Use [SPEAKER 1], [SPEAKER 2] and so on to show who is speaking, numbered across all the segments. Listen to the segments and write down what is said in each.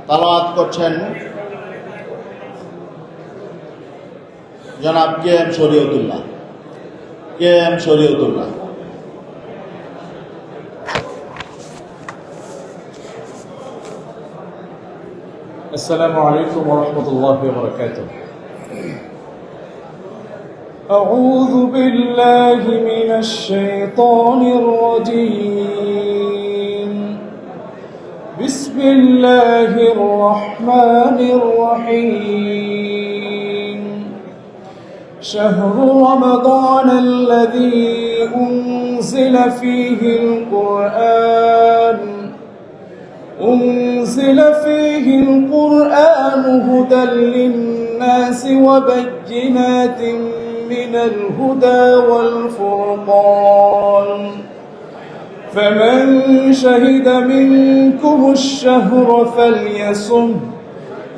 [SPEAKER 1] তালাওয়াত করছেন জনাব KM শরীয়তুল্লাহ।
[SPEAKER 2] السلام عليكم ورحمة الله وبركاته. أعوذ بالله من الشيطان الرجيم. بسم الله الرحمن الرحيم. شهر رمضان الذي أنزل فيه القرآن هدى للناس وبينات من الهدى والفرقان، فمن شهد منكم الشهر فليصم،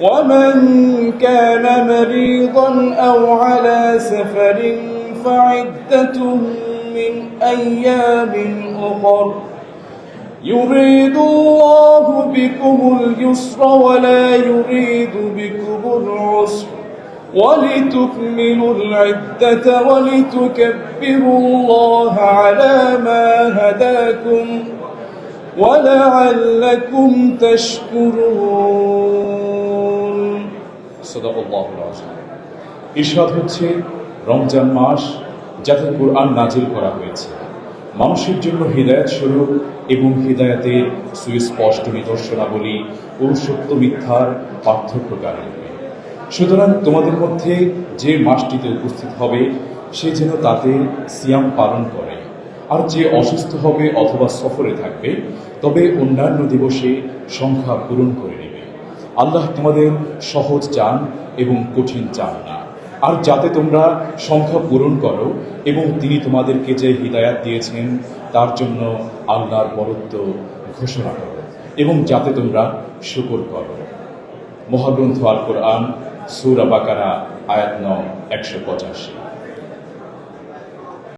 [SPEAKER 2] ومن كان مريضا أو على سفر فعدة من أيام أخر، يريد الله بكم اليسر ولا يريد بكم العسر، ولتكملوا العدة ولتكبروا الله على ما هداكم ولعلكم تشكرون. صدق الله العظيم. ইরশাদ হচ্ছে রমজান মাস যাতে কোরআন নাজিল করা হয়েছে মানুষের জন্য হিদায়াত স্বরূপ এবং হিদায়াতের সুস্পষ্ট নিদর্শনাবলী ও সত্য মিথ্যার পার্থক্যকারী। সুতরাং তোমাদের মধ্যে যে মাসটিতে উপস্থিত হবে সে যেন তাতে সিয়াম পালন করে, আর যে অসুস্থ হবে অথবা সফরে থাকবে তবে অন্যান্য দিবসে সংখ্যা পূরণ করে নেবে। আল্লাহ তোমাদের সহজ চান এবং কঠিন চান না। আর যাতে তোমরা সংখ্যা পূরণ করো এবং তিনি তোমাদেরকে যে হিদায়াত দিয়েছেন তার জন্য আল্লাহর বরত্ব ঘোষণা করো এবং যাতে তোমরা শুকর করো। মহাগ্রন্থ আল কোরআন সূরা বাকারা আয়াত 9 185।